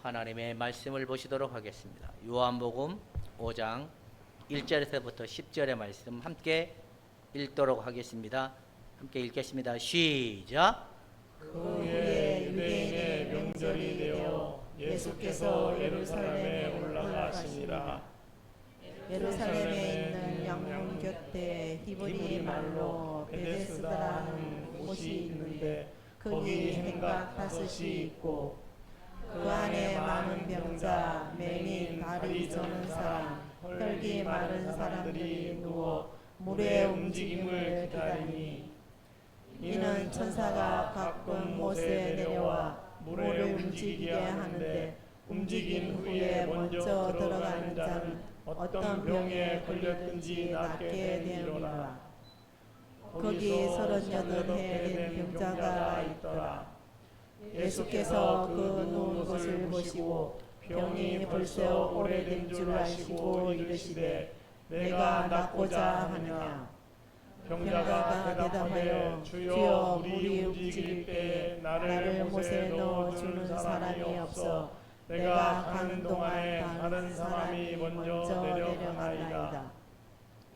하나님의 말씀을 보시도록 하겠습니다. 요한복음 5장 1절에서부터 10절의 말씀 함께 읽도록 하겠습니다. 함께 읽겠습니다. 시작. 그 후에 유대인의 명절이 되어 예수께서 예루살렘에 올라가시니라. 예루살렘에 있는 양문 곁에 히브리 말로 베데스다라는 곳이 있는데 거기 행각 5이 있고 그 안에 많은 병자, 맹인, 다리 저는 사람, 혈기 마른 사람들이 누워 물의 움직임을 기다리니 이는 천사가 가끔 못에 내려와 물을 움직이게 하는데 움직인 후에 먼저 들어가는 자는 어떤 병에 걸렸든지 낫게 되리라. 거기 38해 된 병자가 있더라. 예수께서 그 누운 것을 보시고 병이 벌써 오래된 줄 아시고 이르시되 내가 낫고자 하느냐. 병자가 대답하여 주여 물이 움직일 때에 나를 못에 넣어주는 사람이 없어 내가 가는 동안에 다른 사람이 먼저 내려가나이다.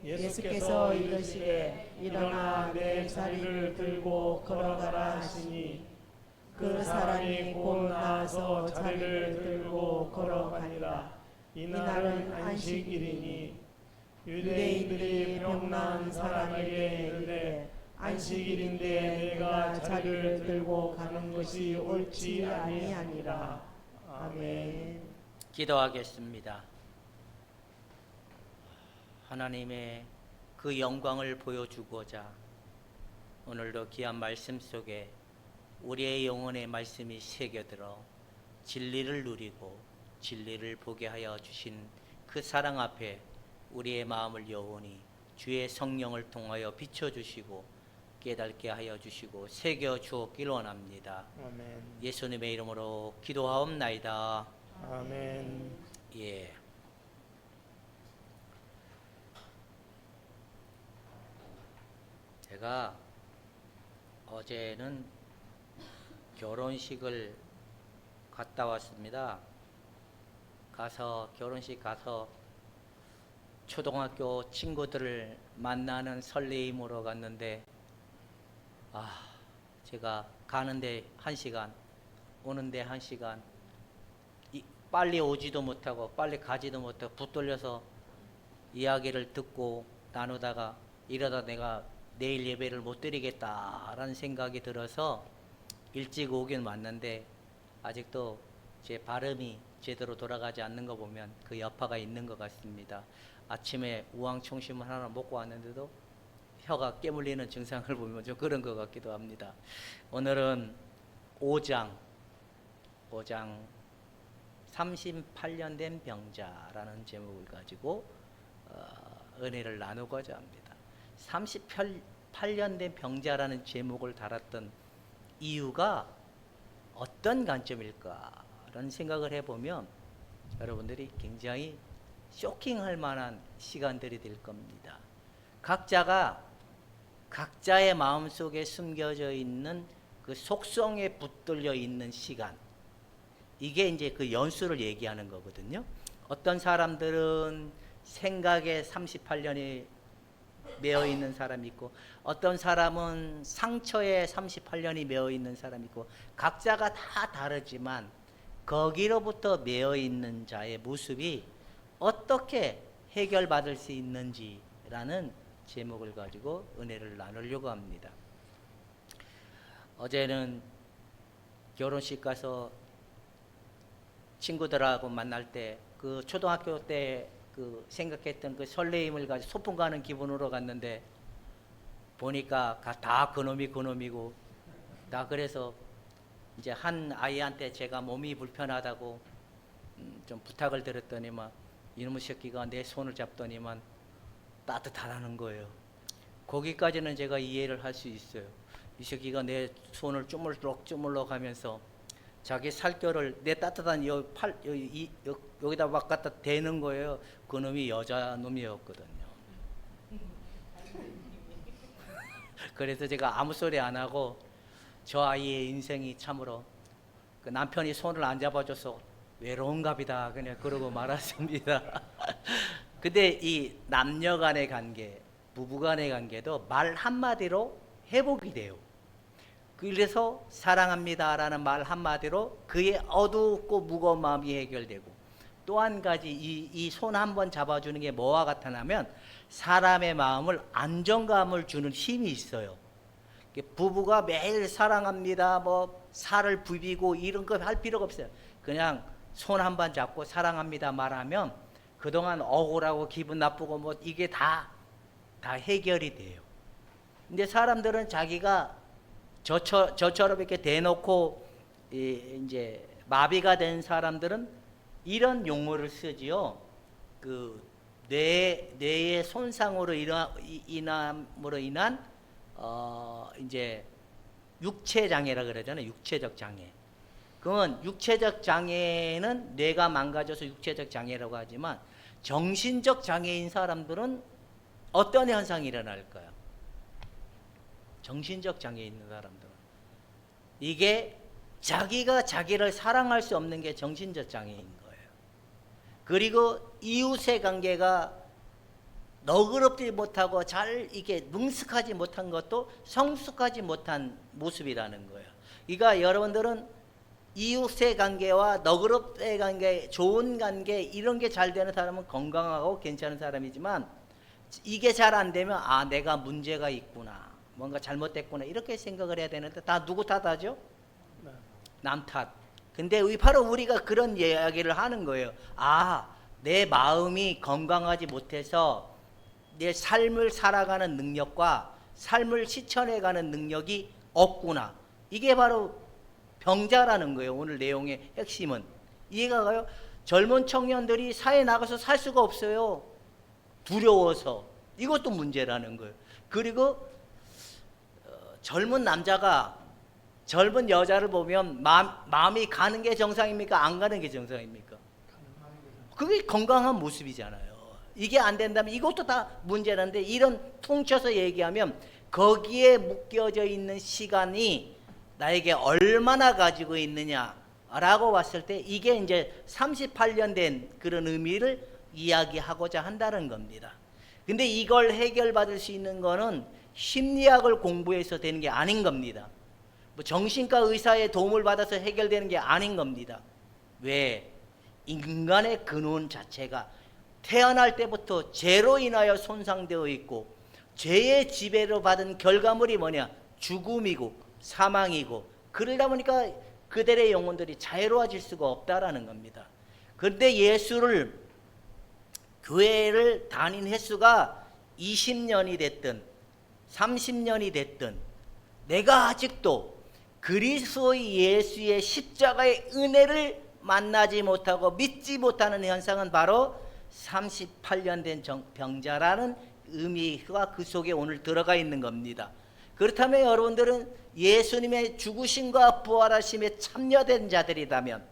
예수께서 이르시되 일어나 내 자리를 들고 걸어가라 하시니 그 사람이 곧 나아서 자리를 들고 걸어가니라. 이날은 안식일이니 유대인들이 병난 사람에게 이르되 안식일인데 내가 자리를 들고 가는 것이 옳지 아니하니라. 아멘. 기도하겠습니다. 하나님의 그 영광을 보여주고자 오늘도 귀한 말씀 속에 우리의 영혼의 말씀이 새겨들어 진리를 누리고 진리를 보게 하여 주신 그 사랑 앞에 우리의 마음을 영원히 주의 성령을 통하여 비춰주시고 깨닫게 하여 주시고 새겨 주었길 원합니다. 아멘. 예수님의 이름으로 기도하옵나이다. 아멘. 예. 제가 어제는 결혼식을 갔다 왔습니다. 결혼식 가서 초등학교 친구들을 만나는 설레임으로 갔는데 제가 가는데 1시간, 오는데 1시간, 빨리 오지도 못하고 빨리 가지도 못하고 붙들려서 이야기를 듣고 나누다가 이러다 내가 내일 예배를 못 드리겠다라는 생각이 들어서 일찍 오긴 왔는데 아직도 제 발음이 제대로 돌아가지 않는 거 보면 그 여파가 있는 것 같습니다. 아침에 우황청심을 하나 먹고 왔는데도 혀가 깨물리는 증상을 보면 좀 그런 것 같기도 합니다. 오늘은 5장 38년 된 병자라는 제목을 가지고 은혜를 나누고자 합니다. 38년 된 병자라는 제목을 달았던 이유가 어떤 관점일까라는 생각을 해보면 여러분들이 굉장히 쇼킹할 만한 시간들이 될 겁니다. 각자가 각자의 마음속에 숨겨져 있는 그 속성에 붙들려 있는 시간, 이게 이제 그 연수를 얘기하는 거거든요. 어떤 사람들은 생각에 38년이 매어 있는 사람이 있고 어떤 사람은 상처에 38년이 매어 있는 사람이 있고 각자가 다 다르지만 거기로부터 매어 있는 자의 모습이 어떻게 해결받을 수 있는지라는 제목을 가지고 은혜를 나누려고 합니다. 어제는 결혼식 가서 친구들하고 만날 때 그 초등학교 때 그 생각했던 그 설레임을 가지고 소풍 가는 기분으로 갔는데 보니까 다 그놈이고 나 그래서 이제 한 아이한테 제가 몸이 불편하다고 좀 부탁을 드렸더니만 이놈의 새끼가 내 손을 잡더니만 따뜻하다는 거예요. 거기까지는 제가 이해를 할 수 있어요. 이 새끼가 내 손을 주물럭 하면서 자기 살결을 내 따뜻한 여기다 막 갖다 대는 거예요. 그놈이 여자놈이었거든요. 그래서 제가 아무 소리 안 하고 저 아이의 인생이 참으로 그 남편이 손을 안 잡아줘서 외로운갑이다 그냥 그러고 말았습니다. 근데 이 남녀 간의 관계, 부부 간의 관계도 말 한마디로 회복이 돼요. 그래서 사랑합니다라는 말 한마디로 그의 어둡고 무거운 마음이 해결되고, 또 한 가지 이 손 한번 잡아주는 게 뭐와 같으냐면 사람의 마음을 안정감을 주는 힘이 있어요. 부부가 매일 사랑합니다 뭐 살을 부비고 이런 거 할 필요가 없어요. 그냥 손 한 번 잡고 사랑합니다 말하면 그동안 억울하고 기분 나쁘고 뭐 이게 다 해결이 돼요. 근데 사람들은 자기가 저처럼 이렇게 대놓고 이제 마비가 된 사람들은 이런 용어를 쓰지요. 그 뇌의 손상으로 인함으로 인한 이제 육체 장애라 그러잖아요. 육체적 장애. 그건 육체적 장애는 뇌가 망가져서 육체적 장애라고 하지만 정신적 장애인 사람들은 어떤 현상이 일어날까요? 정신적 장애 있는 사람들은 이게 자기가 자기를 사랑할 수 없는 게 정신적 장애인 거예요. 그리고 이웃의 관계가 너그럽지 못하고 잘 이게 능숙하지 못한 것도 성숙하지 못한 모습이라는 거예요. 그러니까 여러분들은 이웃의 관계와 너그럽의 관계, 좋은 관계 이런 게 잘 되는 사람은 건강하고 괜찮은 사람이지만 이게 잘 안 되면 아 내가 문제가 있구나, 뭔가 잘못됐구나 이렇게 생각을 해야 되는데 다 누구 탓하죠? 남 탓. 근데 바로 우리가 그런 이야기를 하는 거예요. 아, 내 마음이 건강하지 못해서 내 삶을 살아가는 능력과 삶을 실천해가는 능력이 없구나. 이게 바로 병자라는 거예요. 오늘 내용의 핵심은. 이해가 가요? 젊은 청년들이 사회에 나가서 살 수가 없어요. 두려워서. 이것도 문제라는 거예요. 그리고 젊은 남자가 젊은 여자를 보면 마음이 가는 게 정상입니까? 안 가는 게 정상입니까? 그게 건강한 모습이잖아요. 이게 안 된다면 이것도 다 문제라는데, 이런 퉁쳐서 얘기하면 거기에 묶여져 있는 시간이 나에게 얼마나 가지고 있느냐라고 봤을 때 이게 이제 38년 된 그런 의미를 이야기하고자 한다는 겁니다. 근데 이걸 해결받을 수 있는 거는 심리학을 공부해서 되는 게 아닌 겁니다. 뭐 정신과 의사의 도움을 받아서 해결되는 게 아닌 겁니다. 왜? 인간의 근원 자체가 태어날 때부터 죄로 인하여 손상되어 있고 죄의 지배로 받은 결과물이 뭐냐? 죽음이고 사망이고, 그러다 보니까 그들의 영혼들이 자유로워질 수가 없다라는 겁니다. 그런데 예수를 교회를 다닌 횟수가 20년이 됐든 30년이 됐든 내가 아직도 그리스도의 예수의 십자가의 은혜를 만나지 못하고 믿지 못하는 현상은 바로 38년 된 병자라는 의미가 그 속에 오늘 들어가 있는 겁니다. 그렇다면 여러분들은 예수님의 죽으심과 부활하심에 참여된 자들이라면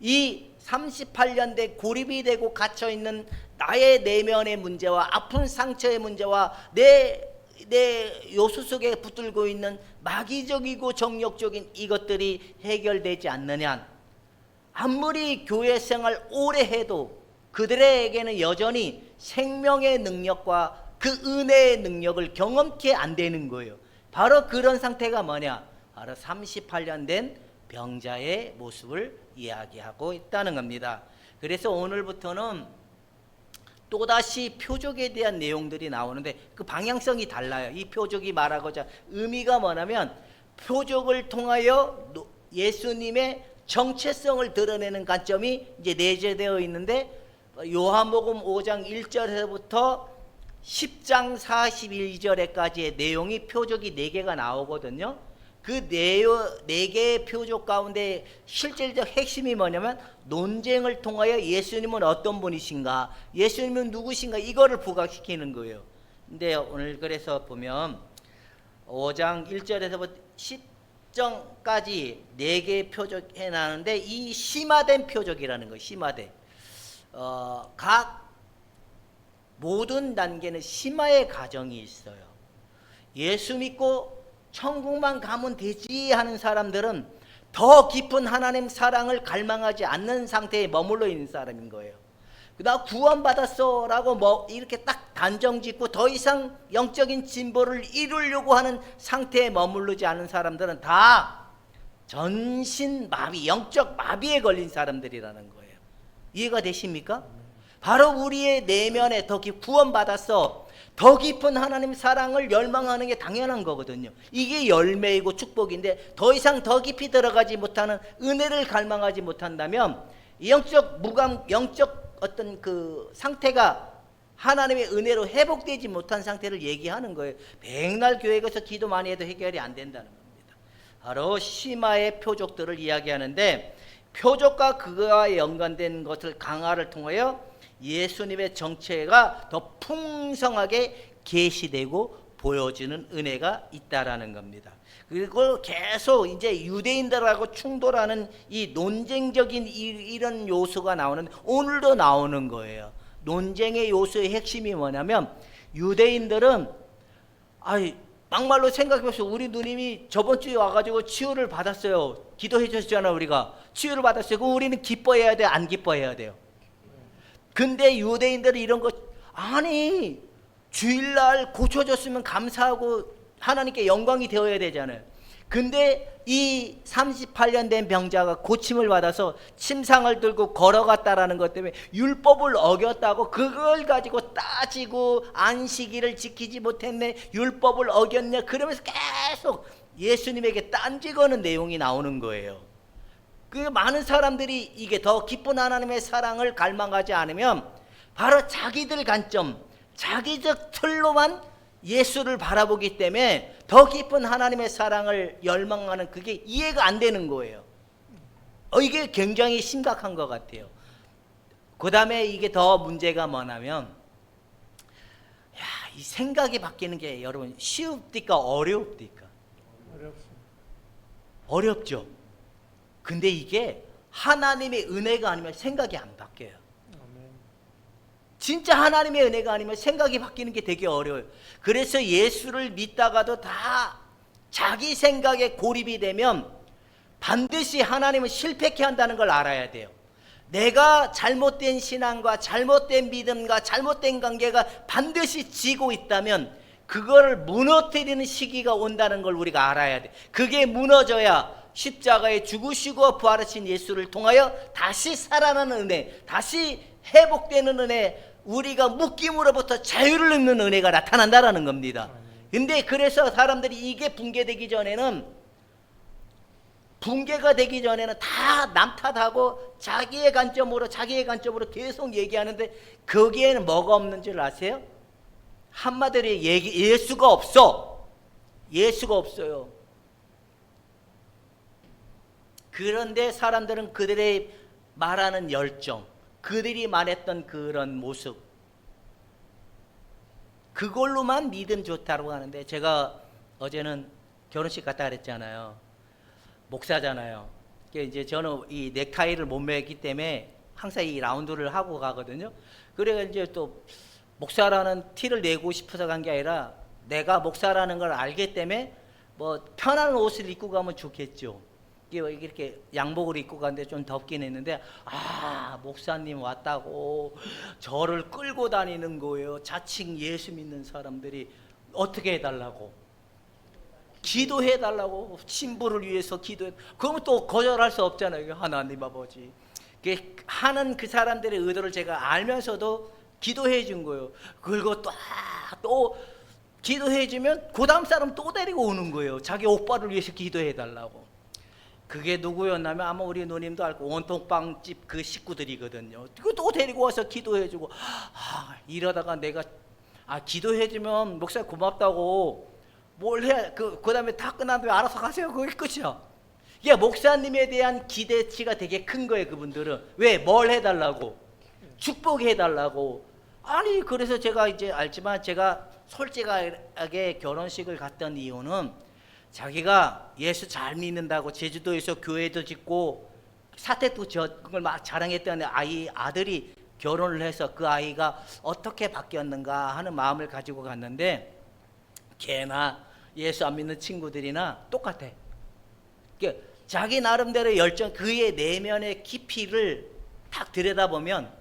이 38년 된 고립이 되고 갇혀있는 나의 내면의 문제와 아픈 상처의 문제와 내 요수 속에 붙들고 있는 마귀적이고 정욕적인 이것들이 해결되지 않느냐, 아무리 교회 생활 오래 해도 그들에게는 여전히 생명의 능력과 그 은혜의 능력을 경험케 안 되는 거예요. 바로 그런 상태가 뭐냐? 바로 38년 된 병자의 모습을 이야기하고 있다는 겁니다. 그래서 오늘부터는 또다시 표적에 대한 내용들이 나오는데 그 방향성이 달라요. 이 표적이 말하고자 의미가 뭐냐면 표적을 통하여 예수님의 정체성을 드러내는 관점이 이제 내재되어 있는데, 요한복음 5장 1절에서부터 10장 42절에까지의 내용이 표적이 4개가 나오거든요. 그 4개의 표적 가운데 실질적 핵심이 뭐냐면 논쟁을 통하여 예수님은 어떤 분이신가, 예수님은 누구신가, 이거를 부각시키는 거예요. 근데 오늘 그래서 보면 5장 1절에서부터 10장까지 4개의 표적 해놨는데 이 심화된 표적이라는 거예요. 심화된. 각 모든 단계는 심화의 과정이 있어요. 예수 믿고 천국만 가면 되지 하는 사람들은 더 깊은 하나님 사랑을 갈망하지 않는 상태에 머물러 있는 사람인 거예요. 나 구원받았어 라고 뭐 이렇게 딱 단정 짓고 더 이상 영적인 진보를 이루려고 하는 상태에 머무르지 않은 사람들은 다 전신 마비, 영적 마비에 걸린 사람들이라는 거예요. 이해가 되십니까? 바로 우리의 내면에 더 구원받았어, 더 깊은 하나님 사랑을 열망하는 게 당연한 거거든요. 이게 열매이고 축복인데 더 이상 더 깊이 들어가지 못하는, 은혜를 갈망하지 못한다면 영적 무감, 영적 어떤 그 상태가 하나님의 은혜로 회복되지 못한 상태를 얘기하는 거예요. 백날 교회 가서 기도 많이 해도 해결이 안 된다는 겁니다. 바로 시마의 표적들을 이야기하는데, 표적과 그와 연관된 것을 강화를 통하여 예수님의 정체가 더 풍성하게 계시되고 보여지는 은혜가 있다라는 겁니다. 그리고 계속 이제 유대인들하고 충돌하는 이 논쟁적인 이런 요소가 나오는데, 오늘도 나오는 거예요. 논쟁의 요소의 핵심이 뭐냐면, 유대인들은 막말로 생각해보세요. 우리 누님이 저번 주에 와가지고 치유를 받았어요. 기도해 주셨잖아요. 우리가 치유를 받았어요. 그럼 우리는 기뻐해야 돼요? 안 기뻐해야 돼요? 근데 유대인들은 이런 거, 아니 주일날 고쳐졌으면 감사하고 하나님께 영광이 되어야 되잖아요. 근데 이 38년 된 병자가 고침을 받아서 침상을 들고 걸어갔다라는 것 때문에 율법을 어겼다고, 그걸 가지고 따지고 안식일을 지키지 못했네, 율법을 어겼네, 그러면서 계속 예수님에게 딴지 거는 내용이 나오는 거예요. 그 많은 사람들이 이게 더 깊은 하나님의 사랑을 갈망하지 않으면 바로 자기들 관점, 자기적 틀로만 예수를 바라보기 때문에 더 깊은 하나님의 사랑을 열망하는 그게 이해가 안 되는 거예요. 이게 굉장히 심각한 것 같아요. 그 다음에 이게 더 문제가 뭐냐면, 이 생각이 바뀌는 게 여러분 쉽디까 어렵디까? 어렵습니다. 어렵죠. 근데 이게 하나님의 은혜가 아니면 생각이 안 바뀌어요. 아멘. 진짜 하나님의 은혜가 아니면 생각이 바뀌는 게 되게 어려워요. 그래서 예수를 믿다가도 다 자기 생각에 고립이 되면 반드시 하나님은 실패케 한다는 걸 알아야 돼요. 내가 잘못된 신앙과 잘못된 믿음과 잘못된 관계가 반드시 지고 있다면 그거를 무너뜨리는 시기가 온다는 걸 우리가 알아야 돼. 그게 무너져야 십자가에 죽으시고 부활하신 예수를 통하여 다시 살아나는 은혜, 다시 회복되는 은혜, 우리가 묶임으로부터 자유를 얻는 은혜가 나타난다라는 겁니다. 근데 그래서 사람들이 이게 붕괴가 되기 전에는 다 남 탓하고 자기의 관점으로 계속 얘기하는데, 거기에는 뭐가 없는 줄 아세요? 한마디로 예수가 없어. 예수가 없어요. 그런데 사람들은 그들의 말하는 열정, 그들이 말했던 그런 모습, 그걸로만 믿음 좋다고 하는데, 제가 어제는 결혼식 갔다 그랬잖아요. 목사잖아요. 이제 저는 이 넥타이를 못 매기 때문에 항상 이 라운드를 하고 가거든요. 그래서 이제 또 목사라는 티를 내고 싶어서 간 게 아니라, 내가 목사라는 걸 알기 때문에 뭐 편한 옷을 입고 가면 좋겠죠. 이렇게 양복을 입고 갔는데 좀 덥긴 했는데, 목사님 왔다고 저를 끌고 다니는 거예요. 자칭 예수 믿는 사람들이. 어떻게 해달라고? 기도해달라고. 신부를 위해서 기도해. 그러면 또 거절할 수 없잖아요. 하나님 아버지. 하는 그 사람들의 의도를 제가 알면서도 기도해 준 거예요. 그리고 또 기도해 주면 그 다음 사람 또 데리고 오는 거예요. 자기 오빠를 위해서 기도해 달라고. 그게 누구였냐면 아마 우리 누님도 알고 원통빵집 그 식구들이거든요. 그거 또 데리고 와서 기도해주고, 이러다가 내가 기도해주면 목사 고맙다고 뭘 해? 그 다음에 다 끝난 다음에 알아서 가세요. 그게 끝이야. 이게 목사님에 대한 기대치가 되게 큰 거예요. 그분들은 왜? 뭘 해달라고? 축복해달라고. 아니, 그래서 제가 이제 알지만, 제가 솔직하게 결혼식을 갔던 이유는, 자기가 예수 잘 믿는다고 제주도에서 교회도 짓고 사택도 그걸 막 자랑했던 아들이 결혼을 해서 그 아이가 어떻게 바뀌었는가 하는 마음을 가지고 갔는데, 걔나 예수 안 믿는 친구들이나 똑같아. 자기 나름대로 열정, 그의 내면의 깊이를 딱 들여다보면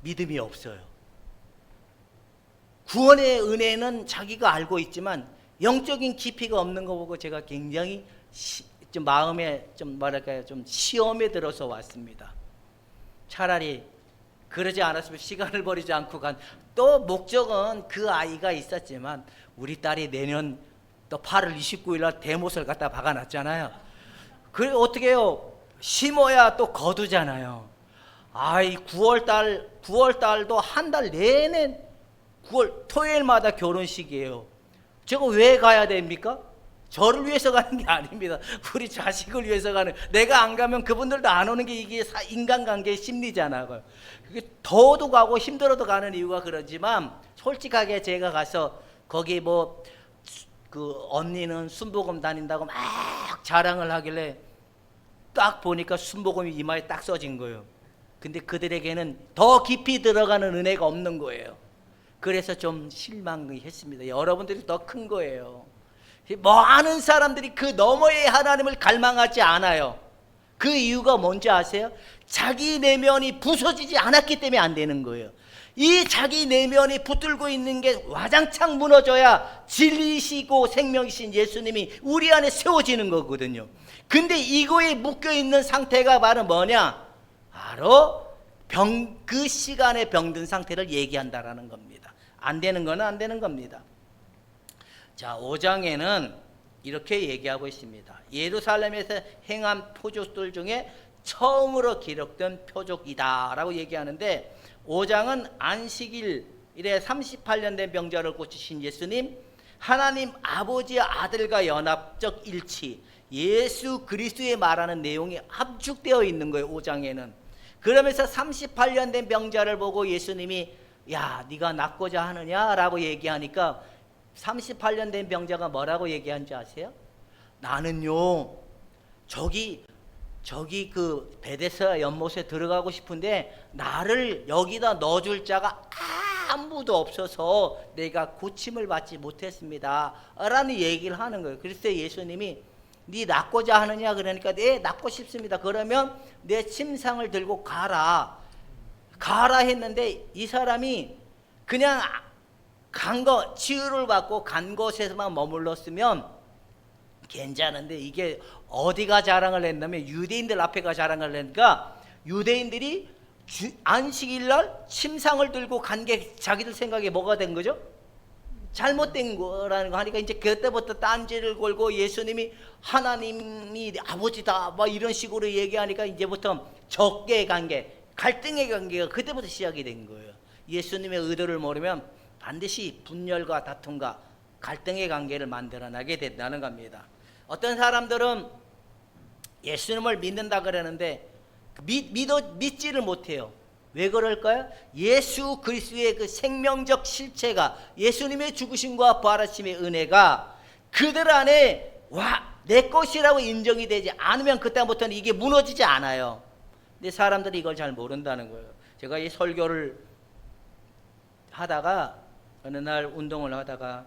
믿음이 없어요. 구원의 은혜는 자기가 알고 있지만 영적인 깊이가 없는 거 보고 제가 굉장히 좀 마음에 좀 뭐랄까요, 좀 시험에 들어서 왔습니다. 차라리 그러지 않았으면 시간을 버리지 않고 또 목적은 그 아이가 있었지만 우리 딸이 내년 또 8월 29일 날 대못을 갖다 박아놨잖아요. 그래 어떻게 해요? 심어야 또 거두잖아요. 아이 9월달도 한 달 내내 9월 토요일마다 결혼식이에요. 제가 왜 가야 됩니까? 저를 위해서 가는 게 아닙니다. 우리 자식을 위해서 가는. 내가 안 가면 그분들도 안 오는 게 이게 인간관계의 심리잖아요. 그게 더워도 가고 힘들어도 가는 이유가 그러지만 솔직하게 제가 가서 거기 뭐 그 언니는 순복음 다닌다고 막 자랑을 하길래 딱 보니까 순복음이 이마에 딱 써진 거예요. 근데 그들에게는 더 깊이 들어가는 은혜가 없는 거예요. 그래서 좀 실망했습니다. 여러분들이 더 큰 거예요. 많은 사람들이 그 너머의 하나님을 갈망하지 않아요. 그 이유가 뭔지 아세요? 자기 내면이 부서지지 않았기 때문에 안 되는 거예요. 이 자기 내면이 붙들고 있는 게 와장창 무너져야 진리시고 생명이신 예수님이 우리 안에 세워지는 거거든요. 근데 이거에 묶여있는 상태가 바로 뭐냐? 바로 그 시간에 병든 상태를 얘기한다라는 겁니다. 안 되는 거는 안 되는 겁니다. 자, 5장에는 이렇게 얘기하고 있습니다. 예루살렘에서 행한 표적들 중에 처음으로 기록된 표적이다 라고 얘기하는데, 5장은 안식일에 38년 된 병자를 고치신 예수님, 하나님 아버지의 아들과 연합적 일치, 예수 그리스도의 말하는 내용이 압축되어 있는 거예요. 5장에는. 그러면서 38년 된 병자를 보고 예수님이 야, 네가 낫고자 하느냐라고 얘기하니까 38년 된 병자가 뭐라고 얘기한지 아세요? 나는요 저기 그 베데스다 연못에 들어가고 싶은데 나를 여기다 넣어줄 자가 아무도 없어서 내가 고침을 받지 못했습니다 라는 얘기를 하는 거예요. 그래서 예수님이 네 낫고자 하느냐 그러니까 네 낫고 싶습니다. 그러면 내 침상을 들고 가라 했는데 이 사람이 그냥 치유를 받고 간 곳에서만 머물렀으면 괜찮은데, 이게 어디가 자랑을 했냐면 유대인들 앞에가 자랑을 했으니까 유대인들이 안식일날 침상을 들고 간 게 자기들 생각에 뭐가 된 거죠? 잘못된 거라는 거 하니까 이제 그때부터 딴지를 걸고 예수님이 하나님이 아버지다 뭐 이런 식으로 얘기하니까 이제부터 적개의 관계, 갈등의 관계가 그때부터 시작이 된 거예요. 예수님의 의도를 모르면 반드시 분열과 다툼과 갈등의 관계를 만들어나게 된다는 겁니다. 어떤 사람들은 예수님을 믿는다 그러는데 믿지를 못해요. 왜 그럴까요? 예수 그리스도의 그 생명적 실체가, 예수님의 죽으심과 부활하심의 은혜가 그들 안에 내 것이라고 인정이 되지 않으면 그때부터는 이게 무너지지 않아요. 근데 사람들이 이걸 잘 모른다는 거예요. 제가 이 설교를 하다가 어느 날 운동을 하다가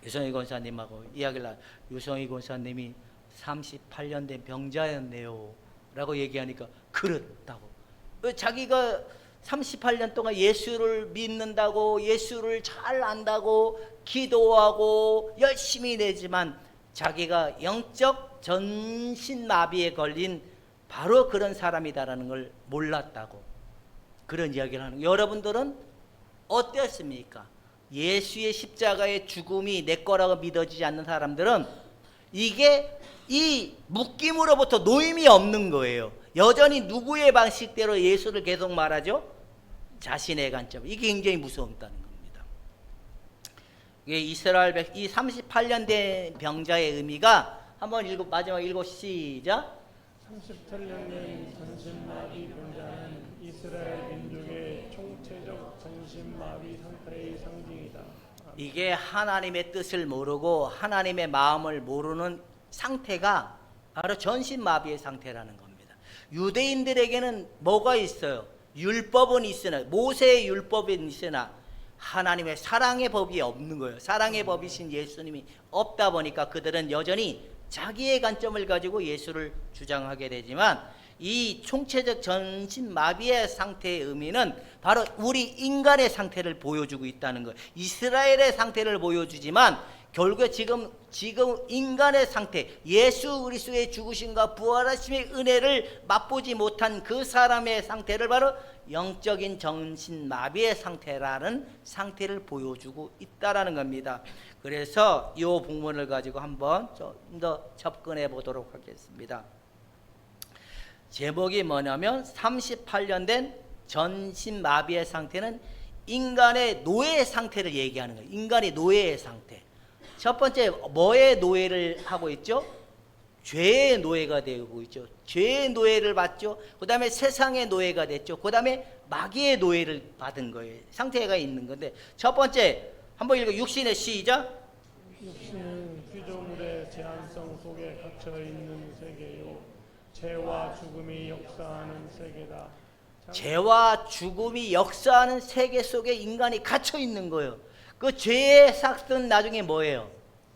유성희 권사님하고 이야기를 하고, 유성희 권사님이 38년 된 병자였네요 라고 얘기하니까 그렇다고. 자기가 38년 동안 예수를 믿는다고, 예수를 잘 안다고, 기도하고 열심히 내지만 자기가 영적 전신마비에 걸린 바로 그런 사람이다라는 걸 몰랐다고, 그런 이야기를 하는 거예요. 여러분들은 어땠습니까? 예수의 십자가의 죽음이 내 거라고 믿어지지 않는 사람들은 이게 이 묶임으로부터 노임이 없는 거예요. 여전히 누구의 방식대로 예수를 계속 말하죠? 자신의 관점. 이게 굉장히 무서웠다는 겁니다. 이게 이스라엘 이 38년 된 병자의 의미가 한번 마지막 읽고 시작. 38년 된 전신마비 병자는 이스라엘 민족의 총체적 전신마비 상태의 상징이다. 이게 하나님의 뜻을 모르고 하나님의 마음을 모르는 상태가 바로 전신마비의 상태라는 겁니다. 유대인들에게는 뭐가 있어요? 율법은 있으나, 모세의 율법은 있으나 하나님의 사랑의 법이 없는 거예요. 사랑의 법이신 예수님이 없다 보니까 그들은 여전히 자기의 관점을 가지고 예수를 주장하게 되지만 이 총체적 전신마비의 상태의 의미는 바로 우리 인간의 상태를 보여주고 있다는 거예요. 이스라엘의 상태를 보여주지만 결국에 지금 인간의 상태, 예수 그리스도의 죽으심과 부활하심의 은혜를 맛보지 못한 그 사람의 상태를 바로 영적인 정신마비의 상태라는 상태를 보여주고 있다라는 겁니다. 그래서 이 본문을 가지고 한번 좀 더 접근해 보도록 하겠습니다. 제목이 뭐냐면 38년 된 전신마비의 상태는 인간의 노예 상태를 얘기하는 거예요. 인간의 노예의 상태. 첫 번째 뭐의 노예를 하고 있죠? 죄의 노예가 되고 있죠. 죄의 노예를 받죠. 그 다음에 세상의 노예가 됐죠. 그 다음에 마귀의 노예를 받은 거예요. 상태가 있는 건데 첫 번째 한번 읽어. 육신의 시작. 육신은 피조물의 제한성 속에 갇혀 있는 세계요 죄와 죽음이 역사하는 세계다. 죄와 죽음이 역사하는 세계 속에 인간이 갇혀 있는 거예요. 그 죄의 삭은 나중에 뭐예요?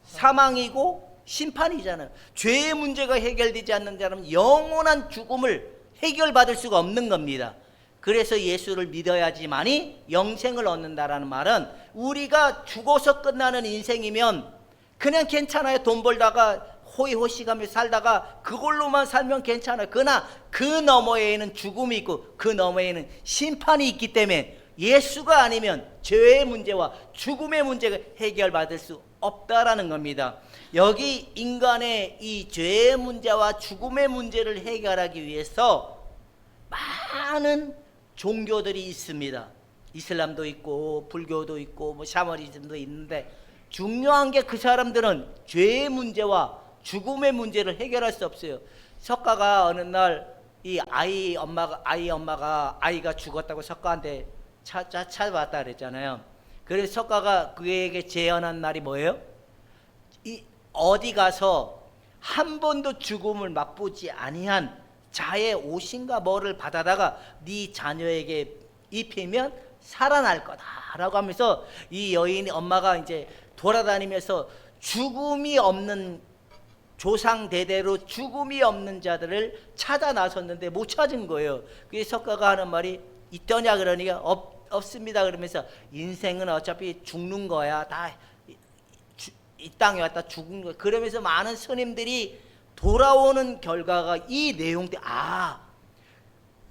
사망이고 심판이잖아요. 죄의 문제가 해결되지 않는 자는 영원한 죽음을 해결받을 수가 없는 겁니다. 그래서 예수를 믿어야지만이 영생을 얻는다라는 말은 우리가 죽어서 끝나는 인생이면 그냥 괜찮아요. 돈 벌다가 호의호식하며 살다가 그걸로만 살면 괜찮아요. 그러나 그 너머에는 죽음이 있고 그 너머에는 심판이 있기 때문에 예수가 아니면 죄의 문제와 죽음의 문제가 해결받을 수 없다라는 겁니다. 여기 인간의 이 죄의 문제와 죽음의 문제를 해결하기 위해서 많은 종교들이 있습니다. 이슬람도 있고 불교도 있고 뭐 샤머니즘도 있는데 중요한 게 그 사람들은 죄의 문제와 죽음의 문제를 해결할 수 없어요. 석가가 어느 날 이 아이가 죽었다고 석가한테 찾아왔다 그랬잖아요. 그래서 석가가 그에게 제안한 날이 뭐예요? 어디 가서 한 번도 죽음을 맛보지 아니한 자의 옷인가 뭐를 받아다가 네 자녀에게 입히면 살아날 거다라고 하면서 이 여인이 엄마가 이제 돌아다니면서 죽음이 없는 조상 대대로 죽음이 없는 자들을 찾아 나섰는데 못 찾은 거예요. 그래서 석가가 하는 말이 있더냐 그러니까 없습니다 그러면서 인생은 어차피 죽는 거야. 다 이 땅에 왔다 죽은 거야. 그러면서 많은 스님들이 돌아오는 결과가 이 내용들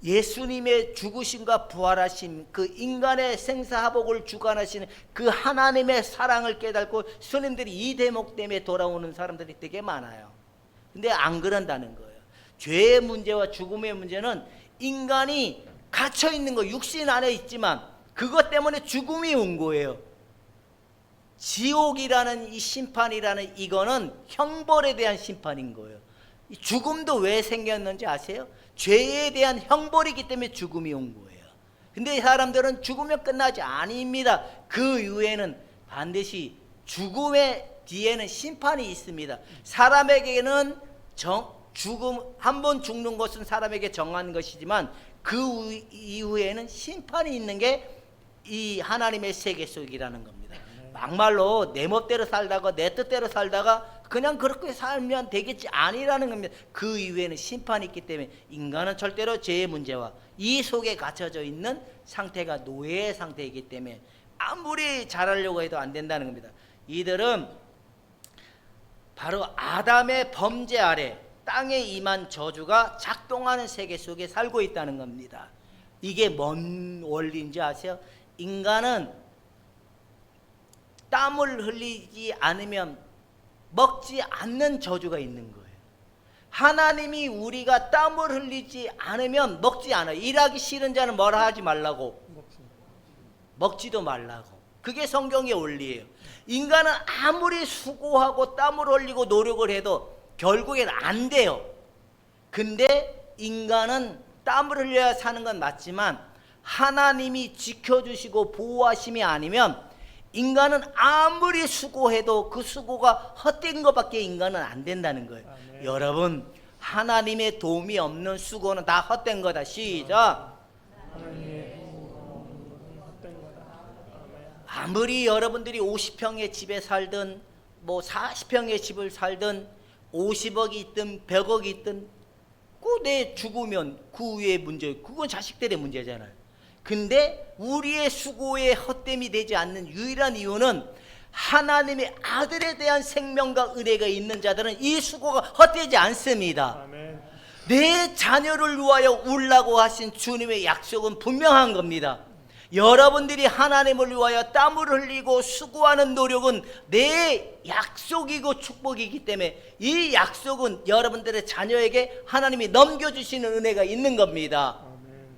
예수님의 죽으심과 부활하심 그 인간의 생사화복을 주관하시는 그 하나님의 사랑을 깨닫고 스님들이 이 대목 때문에 돌아오는 사람들이 되게 많아요. 근데 안 그런다는 거예요. 죄의 문제와 죽음의 문제는 인간이 갇혀 있는 거 육신 안에 있지만 그것 때문에 죽음이 온 거예요. 지옥이라는 이 심판이라는 이거는 형벌에 대한 심판인 거예요. 이 죽음도 왜 생겼는지 아세요? 죄에 대한 형벌이기 때문에 죽음이 온 거예요. 근데 사람들은 죽으면 끝나지 아닙니다. 그 이후에는 반드시 죽음의 뒤에는 심판이 있습니다. 사람에게는 죽음 한 번 죽는 것은 사람에게 정한 것이지만 그 이후에는 심판이 있는 게 이 하나님의 세계 속이라는 겁니다. 막말로 내 멋대로 살다가 내 뜻대로 살다가 그냥 그렇게 살면 되겠지 아니라는 겁니다. 그 이후에는 심판이 있기 때문에 인간은 절대로 죄의 문제와 이 속에 갇혀져 있는 상태가 노예의 상태이기 때문에 아무리 잘하려고 해도 안 된다는 겁니다. 이들은 바로 아담의 범죄 아래 땅에 임한 저주가 작동하는 세계 속에 살고 있다는 겁니다. 이게 뭔 원리인지 아세요? 인간은 땀을 흘리지 않으면 먹지 않는 저주가 있는 거예요. 하나님이 우리가 땀을 흘리지 않으면 먹지 않아요. 일하기 싫은 자는 뭐라 하지 말라고? 먹지도 말라고. 그게 성경의 원리예요. 인간은 아무리 수고하고 땀을 흘리고 노력을 해도 결국엔 안 돼요. 근데 인간은 땀을 흘려야 사는 건 맞지만 하나님이 지켜주시고 보호하심이 아니면 인간은 아무리 수고해도 그 수고가 헛된 것밖에 인간은 안 된다는 거예요. 아멘. 여러분 하나님의 도움이 없는 수고는 다 헛된 거다. 시작. 하나님의 헛된 거다. 아멘. 아무리 여러분들이 50평의 집에 살든 뭐 40평의 집을 살든 50억이 있든 100억이 있든 그 내 죽으면 그 위에 문제, 그건 자식들의 문제잖아요. 근데 우리의 수고에 헛됨이 되지 않는 유일한 이유는 하나님의 아들에 대한 생명과 은혜가 있는 자들은 이 수고가 헛되지 않습니다. 아멘. 내 자녀를 위하여 울라고 하신 주님의 약속은 분명한 겁니다. 여러분들이 하나님을 위하여 땀을 흘리고 수고하는 노력은 내 약속이고 축복이기 때문에 이 약속은 여러분들의 자녀에게 하나님이 넘겨주시는 은혜가 있는 겁니다. 아멘.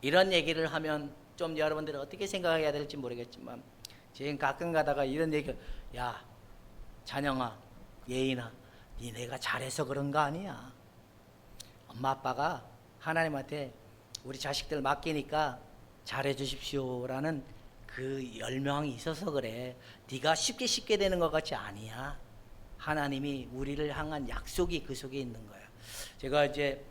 이런 얘기를 하면 좀 여러분들이 어떻게 생각해야 될지 모르겠지만 지금 가끔 가다가 이런 얘기, 야 찬영아, 예인아, 니네가 잘해서 그런 거 아니야. 엄마 아빠가 하나님한테 우리 자식들 맡기니까 잘해 주십시오라는 그 열명이 있어서 그래. 네가 쉽게 되는 것 같이 아니야. 하나님이 우리를 향한 약속이 그 속에 있는 거야. 제가 이제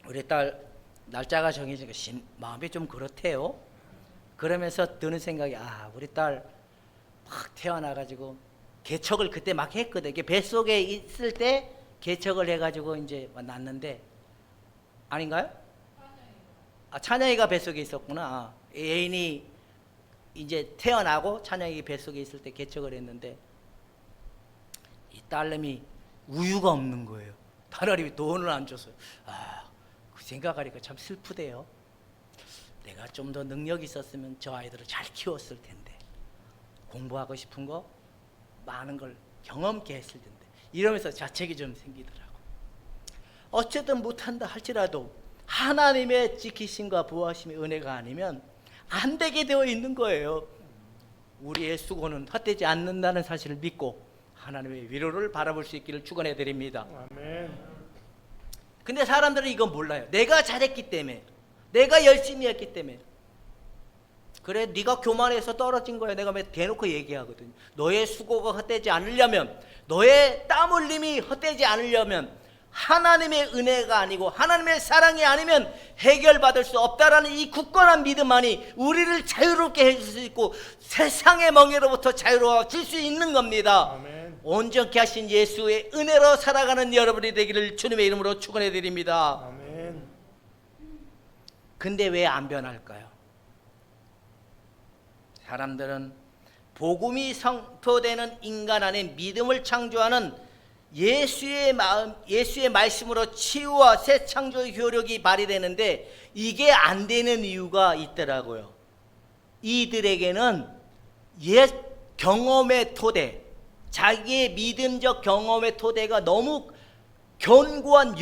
우리 딸 날짜가 정해지니까 마음이 좀 그렇대요. 그러면서 드는 생각이, 우리 딸 막 태어나가지고 개척을 그때 막 했거든. 이게 뱃속에 있을 때 개척을 해가지고 이제 낳았는데, 아닌가요? 찬영이가 뱃속에 있었구나. 애인이 이제 태어나고 찬영이 뱃속에 있을 때 개척을 했는데 이 딸내미 우유가 없는 거예요. 하나님이 돈을 안 줬어요. 그 생각하니까 참 슬프대요. 내가 좀 더 능력이 있었으면 저 아이들을 잘 키웠을 텐데, 공부하고 싶은 거 많은 걸 경험케 했을 텐데, 이러면서 자책이 좀 생기더라고. 어쨌든 못한다 할지라도 하나님의 지키심과 보호하심의 은혜가 아니면 안 되게 되어 있는 거예요. 우리의 수고는 헛되지 않는다는 사실을 믿고 하나님의 위로를 바라볼 수 있기를 축원해 드립니다. 아멘. 근데 사람들은 이건 몰라요. 내가 잘했기 때문에, 내가 열심히 했기 때문에. 그래, 네가 교만해서 떨어진 거야. 내가 왜 대놓고 얘기하거든요. 너의 수고가 헛되지 않으려면, 너의 땀 흘림이 헛되지 않으려면 하나님의 은혜가 아니고 하나님의 사랑이 아니면 해결받을 수 없다라는 이 굳건한 믿음만이 우리를 자유롭게 해줄 수 있고 세상의 멍에로부터 자유로워질 수 있는 겁니다. 아멘. 온전케 하신 예수의 은혜로 살아가는 여러분이 되기를 주님의 이름으로 축원해 드립니다. 아멘. 근데 왜 안 변할까요? 사람들은 복음이 선포되는 인간 안에 믿음을 창조하는 예수의 마음, 예수의 말씀으로 치유와 새 창조의 효력이 발휘되는데 이게 안 되는 이유가 있더라고요. 이들에게는 옛 경험의 토대, 자기의 믿음적 경험의 토대가 너무 견고한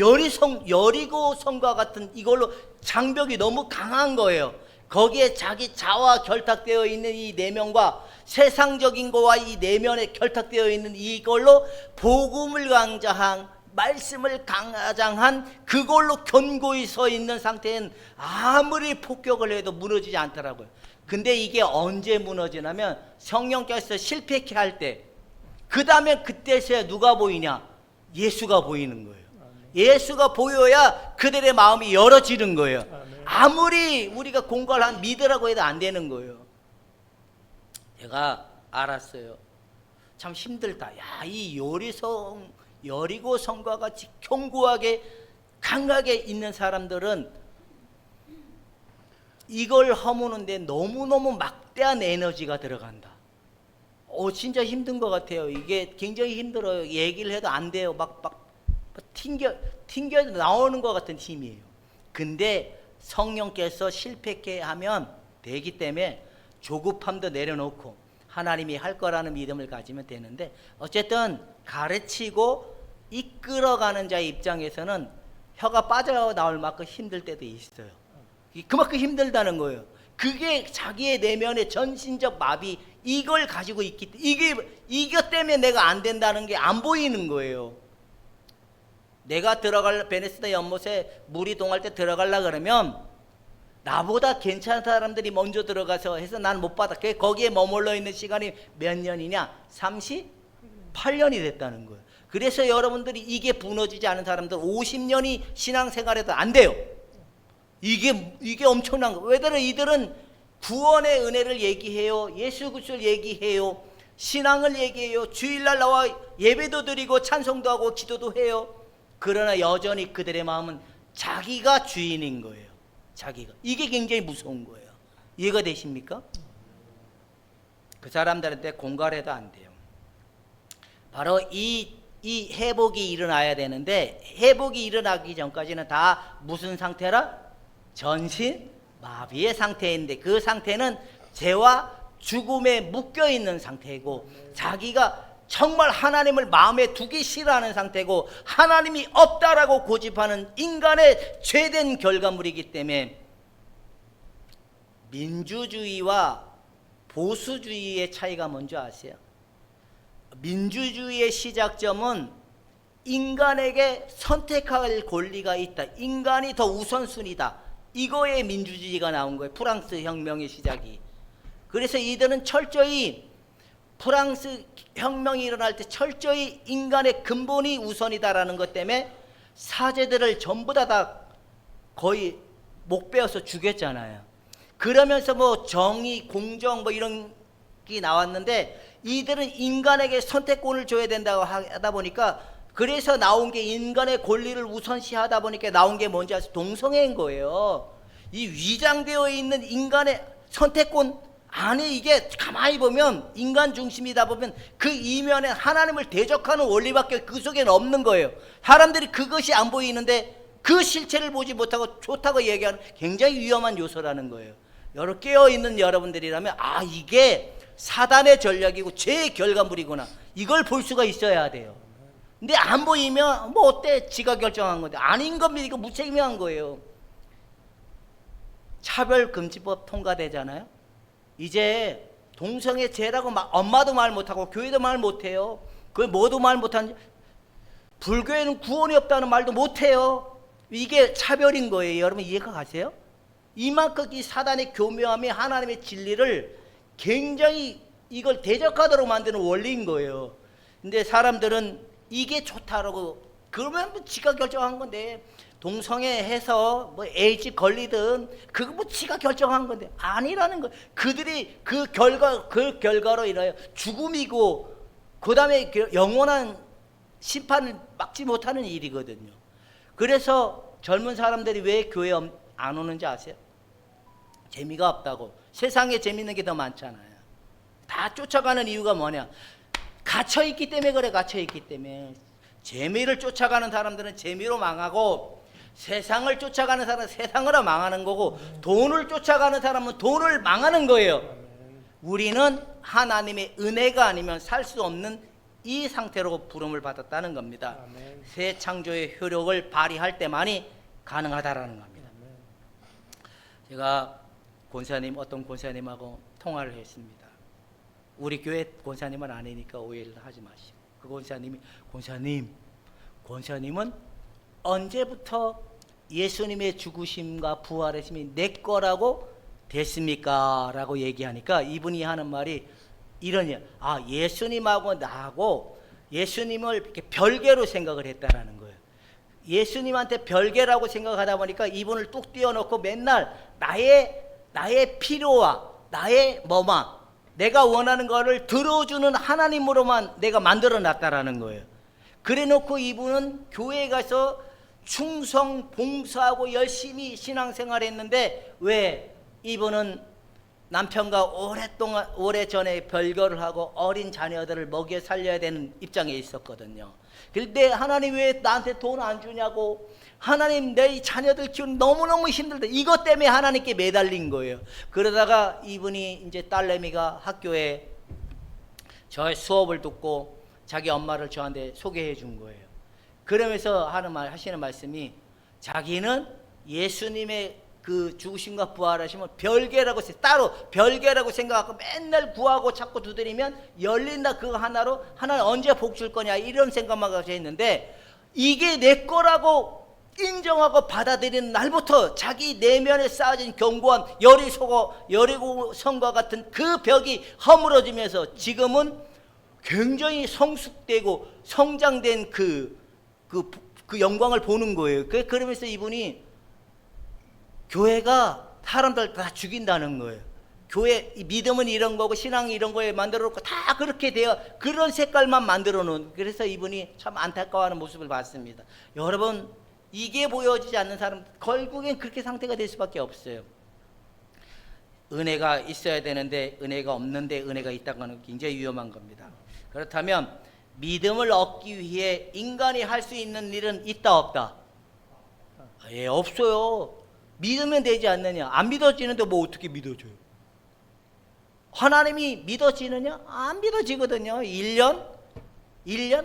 여리고성과 같은 이걸로 장벽이 너무 강한 거예요. 거기에 자기 자아와 결탁되어 있는 이 내면과 세상적인 거와 이 내면에 결탁되어 있는 이걸로 복음을 강자한, 말씀을 강자한 그걸로 견고히 서 있는 상태엔 아무리 폭격을 해도 무너지지 않더라고요. 근데 이게 언제 무너지냐면 성령께서 실패케 할 때, 그 다음에 그때서야 누가 보이냐? 예수가 보이는 거예요. 예수가 보여야 그들의 마음이 열어지는 거예요. 아무리 우리가 공부를 믿으라고 해도 안 되는 거예요. 제가 알았어요. 참 힘들다. 야, 이 여리고성과 같이 견고하게 강하게 있는 사람들은 이걸 허무는데 너무너무 막대한 에너지가 들어간다. 진짜 힘든 것 같아요. 이게 굉장히 힘들어요. 얘기를 해도 안 돼요. 막 튕겨 나오는 것 같은 힘이에요. 근데 성령께서 실패케 하면 되기 때문에 조급함도 내려놓고 하나님이 할 거라는 믿음을 가지면 되는데, 어쨌든 가르치고 이끌어가는 자의 입장에서는 혀가 빠져나올 만큼 힘들 때도 있어요. 그만큼 힘들다는 거예요. 그게 자기의 내면의 전신적 마비, 이걸 가지고 있기 때문에, 이것 때문에 내가 안 된다는 게 안 보이는 거예요. 내가 베네스다 연못에 물이 동할 때 들어가려 그러면 나보다 괜찮은 사람들이 먼저 들어가서 해서 난 못 받아. 거기에 머물러 있는 시간이 몇 년이냐? 38년이 됐다는 거예요. 그래서 여러분들이 이게 무너지지 않은 사람들 50년이 신앙생활해도 안 돼요. 이게 엄청난 거예요. 왜냐하면 이들은 구원의 은혜를 얘기해요. 예수 그리스도를 얘기해요. 신앙을 얘기해요. 주일날 나와 예배도 드리고 찬송도 하고 기도도 해요. 그러나 여전히 그들의 마음은 자기가 주인인 거예요. 자기가. 이게 굉장히 무서운 거예요. 이해가 되십니까? 그 사람들한테 공갈해도 안 돼요. 바로 이 회복이 일어나야 되는데, 회복이 일어나기 전까지는 다 무슨 상태라? 전신 마비의 상태인데, 그 상태는 죄와 죽음에 묶여 있는 상태고, 자기가 정말 하나님을 마음에 두기 싫어하는 상태고, 하나님이 없다라고 고집하는 인간의 죄된 결과물이기 때문에, 민주주의와 보수주의의 차이가 뭔지 아세요? 민주주의의 시작점은 인간에게 선택할 권리가 있다, 인간이 더 우선순위다, 이거에 민주주의가 나온 거예요. 프랑스 혁명의 시작이. 그래서 이들은 철저히 프랑스 혁명이 일어날 때 철저히 인간의 근본이 우선이다라는 것 때문에 사제들을 전부 다 거의 목 베어서 죽였잖아요. 그러면서 뭐 정의, 공정 뭐 이런 게 나왔는데, 이들은 인간에게 선택권을 줘야 된다고 하다 보니까, 그래서 나온 게 인간의 권리를 우선시하다 보니까 나온 게 뭔지 아세요? 동성애인 거예요. 이 위장되어 있는 인간의 선택권 안에, 이게 가만히 보면 인간 중심이다 보면 그 이면에 하나님을 대적하는 원리밖에 그 속에는 없는 거예요. 사람들이 그것이 안 보이는데 그 실체를 보지 못하고 좋다고 얘기하는 굉장히 위험한 요소라는 거예요. 여러 깨어있는 여러분들이라면, 아, 이게 사단의 전략이고 죄의 결과물이구나, 이걸 볼 수가 있어야 돼요. 근데 안 보이면 뭐 어때? 지가 결정한 건데. 아닌 겁니다. 이거 무책임한 거예요. 차별금지법 통과되잖아요. 이제 동성애 죄라고 엄마도 말 못하고 교회도 말 못해요. 그 뭐도 말 못하는, 불교에는 구원이 없다는 말도 못해요. 이게 차별인 거예요. 여러분 이해가 가세요? 이만큼 이 사단의 교묘함이 하나님의 진리를 굉장히 이걸 대적하도록 만드는 원리인 거예요. 근데 사람들은 이게 좋다라고, 그러면 뭐 지가 결정한 건데, 동성애 해서 뭐 에이즈 걸리든 그거 뭐 지가 결정한 건데, 아니라는 거. 그들이 그 결과로 인하여 죽음이고, 그 다음에 영원한 심판을 막지 못하는 일이거든요. 그래서 젊은 사람들이 왜 교회 안 오는지 아세요? 재미가 없다고. 세상에 재밌는 게 더 많잖아요. 다 쫓아가는 이유가 뭐냐? 갇혀있기 때문에 그래. 갇혀있기 때문에. 재미를 쫓아가는 사람들은 재미로 망하고, 세상을 쫓아가는 사람은 세상으로 망하는 거고, 돈을 쫓아가는 사람은 돈을 망하는 거예요. 우리는 하나님의 은혜가 아니면 살 수 없는 이 상태로 부름을 받았다는 겁니다. 새 창조의 효력을 발휘할 때만이 가능하다라는 겁니다. 제가 어떤 권사님하고 통화를 했습니다. 우리 교회 권사님은 아니니까 오해를 하지 마시고, 그 권사님은 언제부터 예수님의 죽으심과 부활하심이 내 거라고 됐습니까? 라고 얘기하니까 이분이 하는 말이 이러냐, 아, 예수님하고 나하고 예수님을 이렇게 별개로 생각을 했다라는 거예요. 예수님한테 별개라고 생각하다 보니까 이분을 뚝 띄워놓고 맨날 나의 필요와 나의 뭐만, 내가 원하는 거를 들어주는 하나님으로만 내가 만들어 놨다라는 거예요. 그래 놓고 이분은 교회에 가서 충성 봉사하고 열심히 신앙생활 했는데, 왜? 이분은 남편과 오래전에 별거를 하고 어린 자녀들을 먹여 살려야 되는 입장에 있었거든요. 근데 하나님 왜 나한테 돈 안 주냐고, 하나님 내 자녀들 키우는 너무너무 힘들다, 이것 때문에 하나님께 매달린 거예요. 그러다가 이분이 이제 딸내미가 학교에 저의 수업을 듣고 자기 엄마를 저한테 소개해 준 거예요. 그러면서 하시는 말씀이, 자기는 예수님의 그 죽으심과 부활하심은 별개라고, 따로 별개라고 생각하고 맨날 구하고 자꾸 두드리면 열린다, 그거 하나로 하나님 언제 복 줄 거냐, 이런 생각만 가지고 했는데, 이게 내 거라고 인정하고 받아들이는 날부터 자기 내면에 쌓아진 견고한 여리고성과 같은 그 벽이 허물어지면서 지금은 굉장히 성숙되고 성장된 그 영광을 보는 거예요. 그러면서 이분이 교회가 사람들 다 죽인다는 거예요. 교회 믿음은 이런 거고 신앙이 이런 거에 만들어 놓고 다 그렇게 되어 그런 색깔만 만들어 놓은, 그래서 이분이 참 안타까워하는 모습을 봤습니다. 여러분, 이게 보여지지 않는 사람 결국엔 그렇게 상태가 될 수밖에 없어요. 은혜가 있어야 되는데 은혜가 없는데 은혜가 있다고 하는 게 굉장히 위험한 겁니다. 그렇다면 믿음을 얻기 위해 인간이 할 수 있는 일은 있다 없다? 예, 없어요. 믿으면 되지 않느냐. 안 믿어지는데 뭐 어떻게 믿어져요? 하나님이 믿어지느냐? 안 믿어지거든요. 1년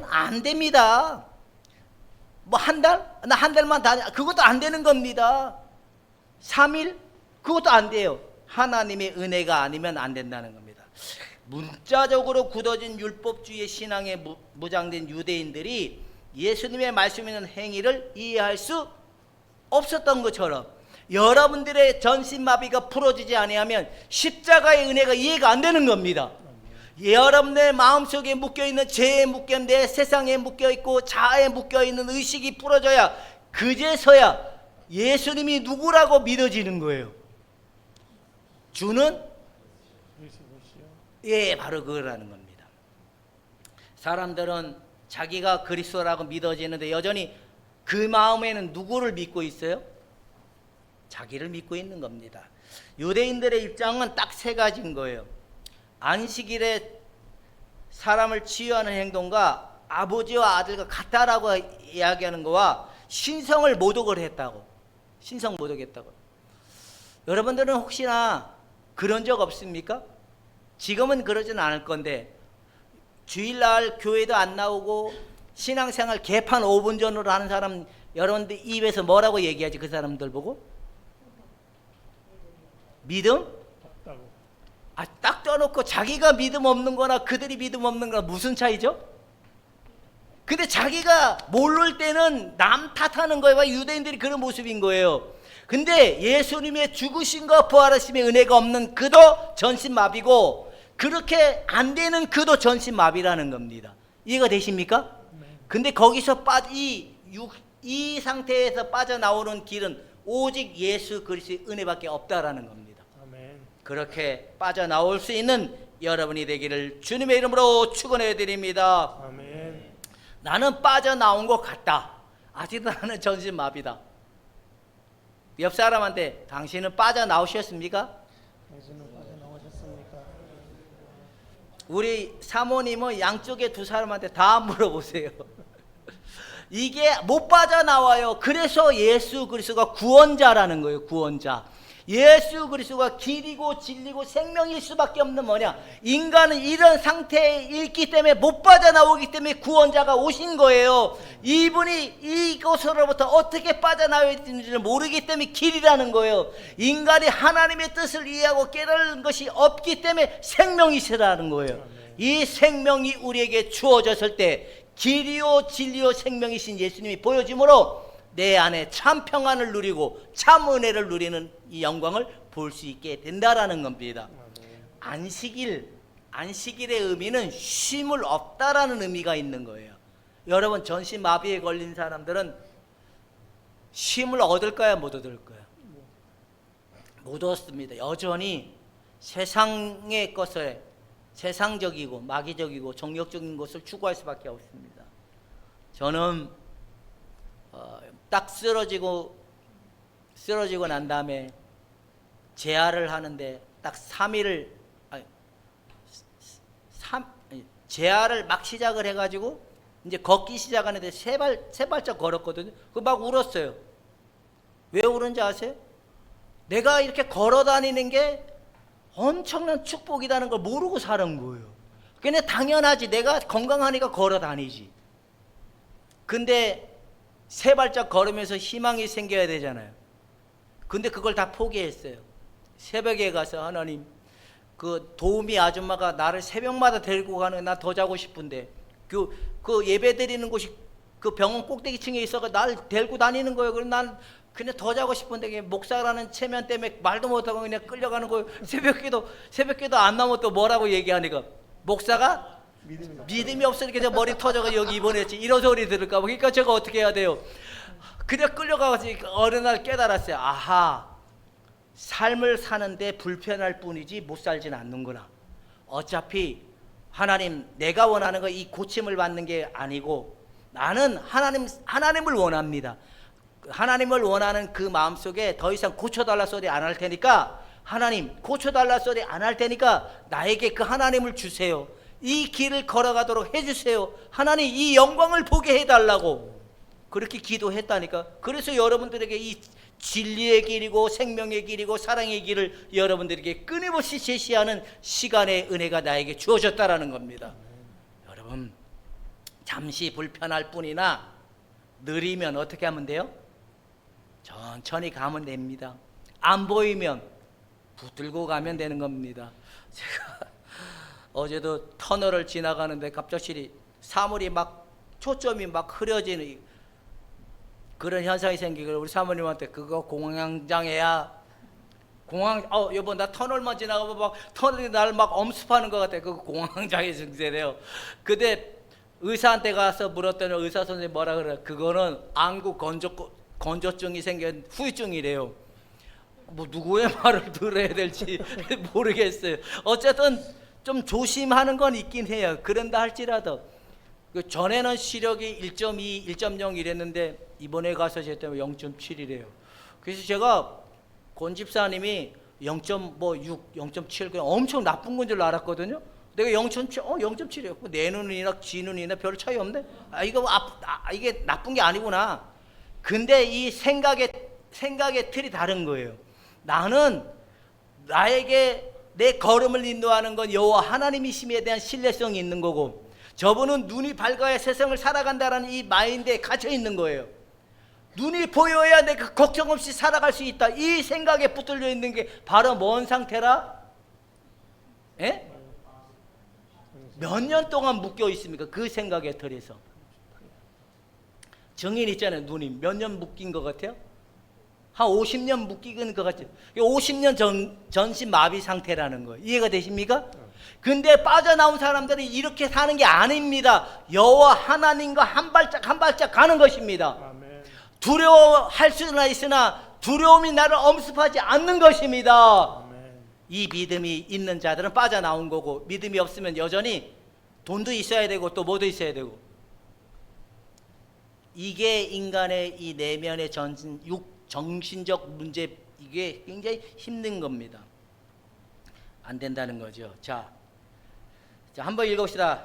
안 됩니다. 뭐 한 달? 나 한 달만 그것도 안 되는 겁니다. 3일? 그것도 안 돼요. 하나님의 은혜가 아니면 안 된다는 겁니다. 문자적으로 굳어진 율법주의 신앙에 무장된 유대인들이 예수님의 말씀 있는 행위를 이해할 수 없었던 것처럼 여러분들의 전신마비가 풀어지지 아니하면 십자가의 은혜가 이해가 안 되는 겁니다. 여러분의 마음속에 묶여있는 죄에 묶여있는 내 세상에 묶여있고 자아에 묶여있는 의식이 풀어져야 그제서야 예수님이 누구라고 믿어지는 거예요. 주는? 예, 바로 그거라는 겁니다. 사람들은 자기가 그리스도라고 믿어지는데 여전히 그 마음에는 누구를 믿고 있어요? 자기를 믿고 있는 겁니다. 유대인들의 입장은 딱 세 가지인 거예요. 안식일에 사람을 치유하는 행동과 아버지와 아들과 같다라고 이야기하는 거와 신성을 모독을 했다고. 신성 모독했다고. 여러분들은 혹시나 그런 적 없습니까? 지금은 그러진 않을 건데 주일날 교회도 안 나오고 신앙생활 개판 5분 전으로 하는 사람 여러분들 입에서 뭐라고 얘기하지? 그 사람들 보고? 믿음? 딱 떠놓고 자기가 믿음 없는 거나 그들이 믿음 없는 거나 무슨 차이죠? 근데 자기가 모를 때는 남 탓하는 거예요. 유대인들이 그런 모습인 거예요. 근데 예수님의 죽으심과 부활하심의 은혜가 없는 그도 전신마비고 그렇게 안 되는 그도 전신마비라는 겁니다. 이해가 되십니까? 근데 거기서 이 상태에서 빠져나오는 길은 오직 예수 그리스도의 은혜밖에 없다라는 겁니다. 그렇게 빠져나올 수 있는 여러분이 되기를 주님의 이름으로 축원해 드립니다. 아멘. 나는 빠져나온 것 같다. 아직도 나는 전신마비다. 옆 사람한테 당신은 빠져나오셨습니까? 당신은 빠져나오셨습니까? 우리 사모님은 양쪽에 두 사람한테 다 물어보세요. 이게 못 빠져나와요. 그래서 예수 그리스도가 구원자라는 거예요. 구원자. 예수 그리스도가 길이고 진리고 생명일 수밖에 없는 뭐냐? 인간은 이런 상태에 있기 때문에 못 빠져나오기 때문에 구원자가 오신 거예요. 이분이 이곳으로부터 어떻게 빠져나와야 되는지를 모르기 때문에 길이라는 거예요. 인간이 하나님의 뜻을 이해하고 깨달은 것이 없기 때문에 생명이시라는 거예요. 이 생명이 우리에게 주어졌을 때 길이요 진리요 생명이신 예수님이 보여짐으로 내 안에 참 평안을 누리고 참 은혜를 누리는 이 영광을 볼 수 있게 된다라는 겁니다. 안식일의 의미는 쉼을 없다라는 의미가 있는 거예요. 여러분 전신마비에 걸린 사람들은 쉼을 얻을까요? 못 얻을까요? 못 얻습니다. 여전히 세상의 것에 세상적이고 마귀적이고 정욕적인 것을 추구할 수밖에 없습니다. 저는 딱 쓰러지고 난 다음에 재활을 하는데 딱 3일을 재활을 막 시작을 해가지고 이제 걷기 시작하는데 세 발짝 걸었거든요. 그 막 울었어요. 왜 울은지 아세요? 내가 이렇게 걸어 다니는 게 엄청난 축복이라는 걸 모르고 사는 거예요. 그냥 당연하지. 내가 건강하니까 걸어 다니지. 근데 세 발짝 걸으면서 희망이 생겨야 되잖아요. 근데 그걸 다 포기했어요. 새벽에 가서 하나님, 그 도우미 아줌마가 나를 새벽마다 데리고 가는, 나 더 자고 싶은데 그 예배 드리는 곳이 그 병원 꼭대기층에 있어서 날 데리고 다니는 거예요. 그럼 난 그냥 더 자고 싶은데 목사라는 체면 때문에 말도 못하고 그냥 끌려가는 거예요. 새벽기도 안 나오면 또 뭐라고 얘기하니까 목사가 믿음이 없으니까 저 머리 터져가 여기 입원했지 이런 소리 들을까 봐. 그러니까 제가 어떻게 해야 돼요? 그냥 끌려가서 어느 날 깨달았어요. 아하, 삶을 사는데 불편할 뿐이지 못 살지는 않는구나. 어차피 하나님, 내가 원하는 거 이 고침을 받는 게 아니고 나는 하나님을 원합니다. 하나님을 원하는 그 마음속에 더 이상 고쳐달라 소리 안 할 테니까, 하나님 고쳐달라 소리 안 할 테니까 나에게 그 하나님을 주세요. 이 길을 걸어가도록 해주세요. 하나님 이 영광을 보게 해달라고 그렇게 기도했다니까. 그래서 여러분들에게 이 진리의 길이고 생명의 길이고 사랑의 길을 여러분들에게 끊임없이 제시하는 시간의 은혜가 나에게 주어졌다라는 겁니다. 여러분, 잠시 불편할 뿐이나 느리면 어떻게 하면 돼요? 천천히 가면 됩니다. 안 보이면 붙들고 가면 되는 겁니다. 제가 어제도 터널을 지나가는데 갑자기 사물이 막 초점이 막 흐려지는 그런 현상이 생기고, 우리 사모님한테 그거 공황장애야. 여보 나 터널만 지나가면 막 터널이 나를 막 엄습하는 것 같아. 그거 공황장애 증세래요. 근데 의사한테 가서 물었더니 의사 선생님이 뭐라 그래? 그거는 안구 건조증이 생긴 후유증이래요. 뭐 누구의 말을 들어야 될지 모르겠어요. 어쨌든 좀 조심하는 건 있긴 해요. 그런다 할지라도 그 전에는 시력이 1.2, 1.0 이랬는데 이번에 가서 제때문에 0.7이래요. 그래서 제가 권 집사님이 0.6, 0.7 그냥 엄청 나쁜 건 줄 알았거든요. 내가 0.7, 0.7이에요. 내 눈이나 지 눈이나 별 차이 없네. 이게 나쁜 게 아니구나. 근데 이 생각의 틀이 다른 거예요. 나는 나에게 내 걸음을 인도하는 건 여호와 하나님이심에 대한 신뢰성이 있는 거고, 저분은 눈이 밝아야 세상을 살아간다라는 이 마인드에 갇혀 있는 거예요. 눈이 보여야 내가 걱정 없이 살아갈 수 있다. 이 생각에 붙들려 있는 게 바로 뭔 상태라? 예? 몇 년 동안 묶여 있습니까? 그 생각의 틀에서. 정인 있잖아요. 눈이 몇 년 묶인 것 같아요? 한 50년 묶인 것 같아요. 50년 전신 마비 상태라는 거예요. 이해가 되십니까? 근데 빠져나온 사람들이 이렇게 사는 게 아닙니다. 여호와 하나님과 한 발짝 가는 것입니다. 아멘. 두려워할 수는 있으나 두려움이 나를 엄습하지 않는 것입니다. 아멘. 이 믿음이 있는 자들은 빠져나온 거고, 믿음이 없으면 여전히 돈도 있어야 되고 또 뭐도 있어야 되고, 이게 인간의 이 내면의 정신적 문제, 이게 굉장히 힘든 겁니다. 안 된다는 거죠. 자, 한번 읽읍시다.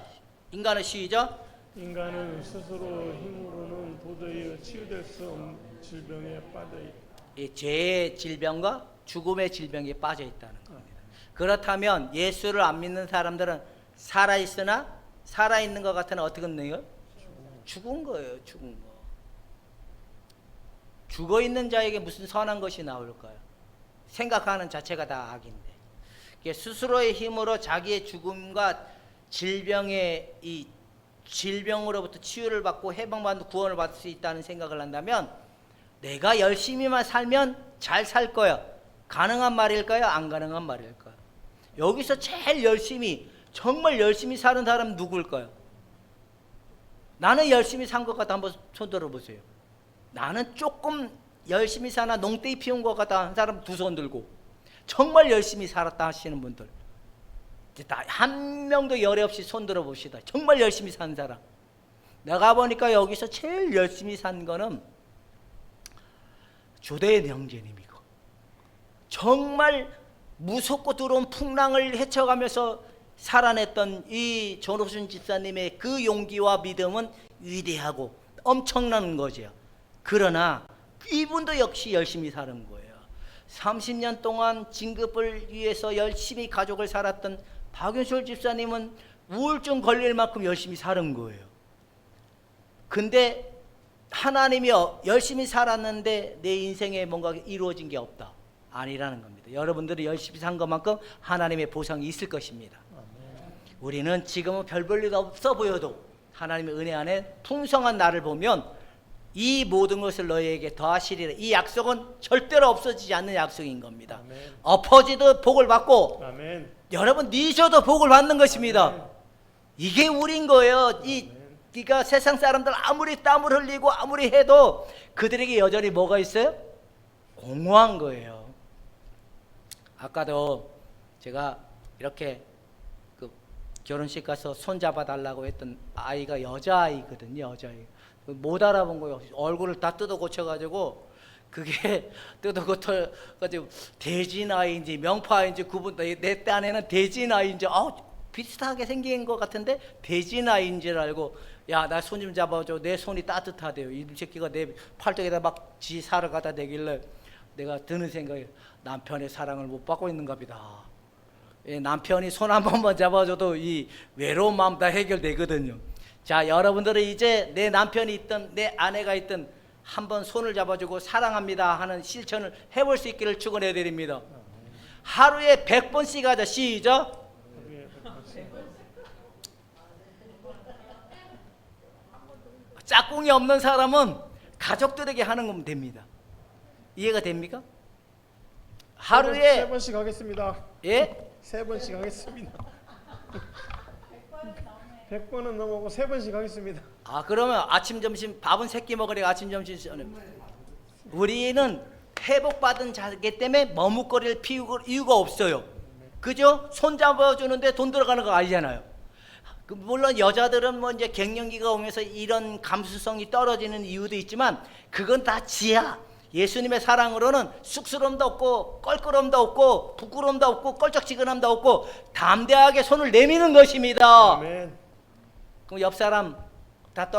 인간은 시작. 인간은 스스로 힘으로는 도저히 치유될 수 없는 질병에 빠져 있다. 이 죄의 질병과 죽음의 질병에 빠져 있다는 겁니다. 그렇다면 예수를 안 믿는 사람들은 살아있으나 살아있는 것 같으나 어떻게 있는 거예요? 죽은 거예요. 죽은 거. 죽어있는 자에게 무슨 선한 것이 나올까요? 생각하는 자체가 다 악인데. 스스로의 힘으로 자기의 죽음과 질병의 이 질병으로부터 치유를 받고 해방받고 구원을 받을 수 있다는 생각을 한다면, 내가 열심히만 살면 잘 살 거야. 가능한 말일까요? 안 가능한 말일까요? 여기서 제일 열심히, 정말 열심히 사는 사람은 누굴까요? 나는 열심히 산 것 같다. 한번 손 들어보세요. 나는 조금 열심히 사나 농땡이 피운 것 같다 한 사람 두 손 들고, 정말 열심히 살았다 하시는 분들 한 명도 열애 없이 손 들어봅시다. 정말 열심히 산 사람. 내가 보니까 여기서 제일 열심히 산 거는 조대의 형제님이고, 정말 무섭고 들어온 풍랑을 헤쳐가면서 살아냈던 이 전호순 집사님의 그 용기와 믿음은 위대하고 엄청난 거죠. 그러나 이분도 역시 열심히 사는 거예요. 30년 동안 진급을 위해서 열심히 가족을 살았던 박윤솔 집사님은 우울증 걸릴 만큼 열심히 사는 거예요. 근데 하나님이 열심히 살았는데 내 인생에 뭔가 이루어진 게 없다. 아니라는 겁니다. 여러분들이 열심히 산 것만큼 하나님의 보상이 있을 것입니다. 우리는 지금은 별 볼 일 없어 보여도 하나님의 은혜 안에 풍성한 나를 보면 이 모든 것을 너희에게 더하시리라. 이 약속은 절대로 없어지지 않는 약속인 겁니다. 아멘. 엎어지도 복을 받고, 아멘. 여러분 니셔도 복을 받는 것입니다. 아멘. 이게 우린 거예요. 그러니까 세상 사람들 아무리 땀을 흘리고 아무리 해도 그들에게 여전히 뭐가 있어요? 공허한 거예요. 아까도 제가 이렇게 그 결혼식 가서 손 잡아 달라고 했던 아이가 여자아이거든요. 여자아이. 못 알아본 거예요. 얼굴을 다 뜯어 고쳐가지고 그게 뜯어 고쳐가지고 대진아이인지 명파아이인지 구분. 내 딴에는 대진아이인지 비슷하게 생긴 것 같은데 대진아이인 줄 알고 야, 나 손 좀 잡아줘. 내 손이 따뜻하대요. 이 새끼가 내 팔뚝에다 막 지 사러 가다 대길래 내가 드는 생각이 남편의 사랑을 못 받고 있는가 보다. 남편이 손 한 번만 잡아줘도 이 외로운 마음 다 해결되거든요. 자, 여러분들은 이제 내 남편이 있든 내 아내가 있든 한번 손을 잡아주고 사랑합니다 하는 실천을 해볼 수 있기를 축원해 드립니다. 하루에 100번씩 하자. 시작. 짝꿍이 없는 사람은 가족들에게 하는 거면 됩니다. 이해가 됩니까? 하루에 3번씩 하겠습니다. 예? 3번씩 하겠습니다. 100번은 넘어오고 3번씩 하겠습니다. 그러면 아침 점심 밥은 세끼 먹으래. 아침 점심 우리는 회복받은 자기 때문에 머뭇거릴 이유가 없어요. 그죠? 손 잡아주는데 돈 들어가는 거 아니잖아요. 물론 여자들은 뭐 이제 갱년기가 오면서 이런 감수성이 떨어지는 이유도 있지만 그건 다 지하. 예수님의 사랑으로는 쑥스러움도 없고 껄끄러움도 없고 부끄러움도 없고 껄쩍지근함도 없고 담대하게 손을 내미는 것입니다. 아멘. 그럼 옆 사람 다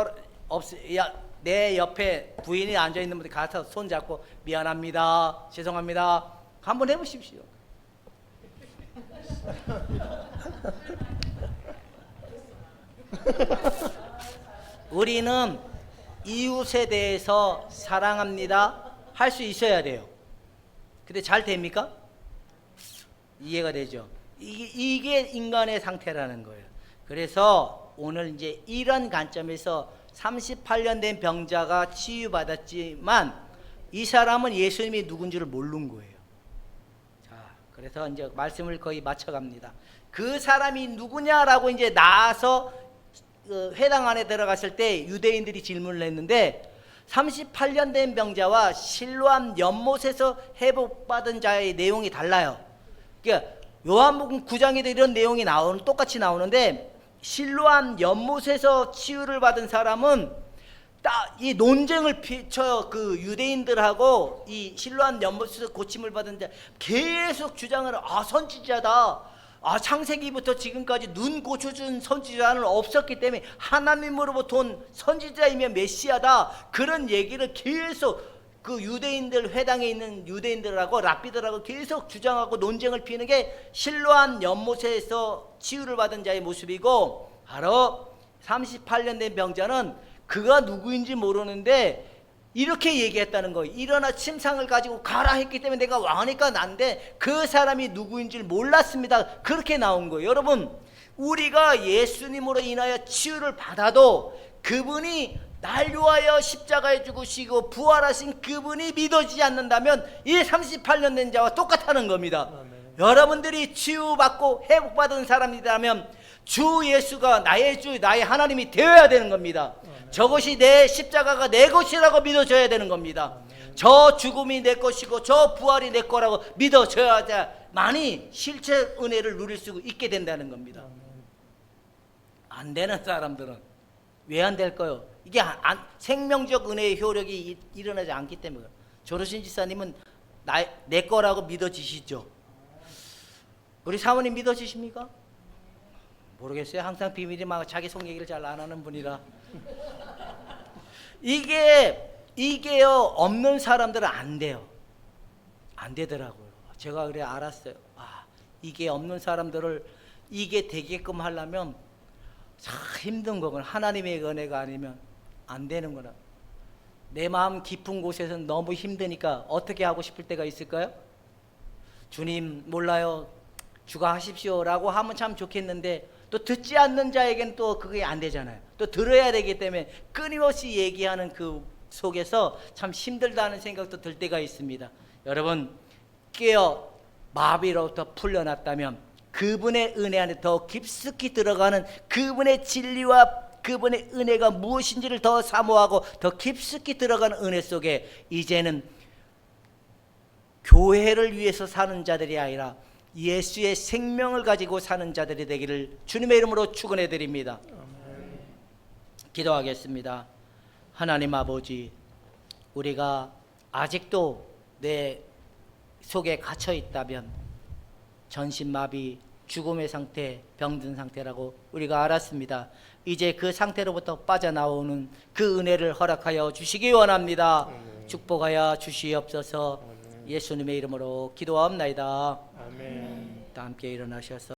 내 옆에 부인이 앉아 있는 분들 가서 손 잡고 미안합니다, 죄송합니다 한번 해보십시오. 우리는 이웃에 대해서 사랑합니다 할 수 있어야 돼요. 근데 잘 됩니까? 이해가 되죠? 이게 인간의 상태라는 거예요. 그래서 오늘 이제 이런 관점에서 38년 된 병자가 치유받았지만 이 사람은 예수님이 누군지를 모르는 거예요. 자, 그래서 이제 말씀을 거의 마쳐갑니다. 그 사람이 누구냐라고 이제 나와서 회당 안에 들어갔을 때 유대인들이 질문을 했는데 38년 된 병자와 실로암 연못에서 회복받은 자의 내용이 달라요. 그러니까 요한복음 9장에도 이런 내용이 똑같이 나오는데 실로암 연못에서 치유를 받은 사람은 딱 이 논쟁을 펼쳐 그 유대인들하고 이 실로암 연못에서 고침을 받은 자 계속 주장을 선지자다. 창세기부터 지금까지 눈 고쳐준 선지자는 없었기 때문에 하나님으로부터 온 선지자이며 메시아다. 그런 얘기를 계속 그 유대인들 회당에 있는 유대인들하고 랍비들하고 계속 주장하고 논쟁을 피우는 게 실로암 연못에서 치유를 받은 자의 모습이고 바로 38년 된 병자는 그가 누구인지 모르는데 이렇게 얘기했다는 거예요. 일어나 침상을 가지고 가라 했기 때문에 내가 왕하니까 난데 그 사람이 누구인지를 몰랐습니다. 그렇게 나온 거예요. 여러분, 우리가 예수님으로 인하여 치유를 받아도 그분이 날 위하여 십자가에 죽으시고 부활하신 그분이 믿어지지 않는다면 이 38년 된 자와 똑같다는 겁니다. 여러분들이 치유받고 회복받은 사람이라면 주 예수가 나의 주 나의 하나님이 되어야 되는 겁니다. 저것이 내 십자가가 내 것이라고 믿어져야 되는 겁니다. 저 죽음이 내 것이고 저 부활이 내 거라고 믿어져야만이 실체 은혜를 누릴 수 있게 된다는 겁니다. 안 되는 사람들은 왜 안 될까요? 이게 생명적 은혜의 효력이 일어나지 않기 때문에. 조르신 지사님은 내 거라고 믿어지시죠? 우리 사모님 믿어지십니까? 모르겠어요. 항상 비밀이만 자기 속 얘기를 잘 안 하는 분이라. 이게요 없는 사람들은 안 돼요. 안 되더라고요. 제가 그래 알았어요. 이게 없는 사람들을 이게 되게끔 하려면 참 힘든 거구나. 하나님의 은혜가 아니면 안 되는 거나. 내 마음 깊은 곳에서는 너무 힘드니까 어떻게 하고 싶을 때가 있을까요? 주님 몰라요. 주가 하십시오라고 하면 참 좋겠는데 또 듣지 않는 자에게는 또 그게 안 되잖아요. 또 들어야 되기 때문에 끊임없이 얘기하는 그 속에서 참 힘들다는 생각도 들 때가 있습니다. 여러분 깨어 마비로부터 풀려났다면 그분의 은혜 안에 더 깊숙이 들어가는 그분의 진리와 그분의 은혜가 무엇인지를 더 사모하고 더 깊숙이 들어가는 은혜 속에 이제는 교회를 위해서 사는 자들이 아니라 예수의 생명을 가지고 사는 자들이 되기를 주님의 이름으로 축원해 드립니다. 기도하겠습니다. 하나님 아버지, 우리가 아직도 내 속에 갇혀 있다면 전신마비, 죽음의 상태, 병든 상태라고 우리가 알았습니다. 이제 그 상태로부터 빠져나오는 그 은혜를 허락하여 주시기 원합니다. 축복하여 주시옵소서. 예수님의 이름으로 기도하옵나이다. 아멘. 다 함께 일어나셔서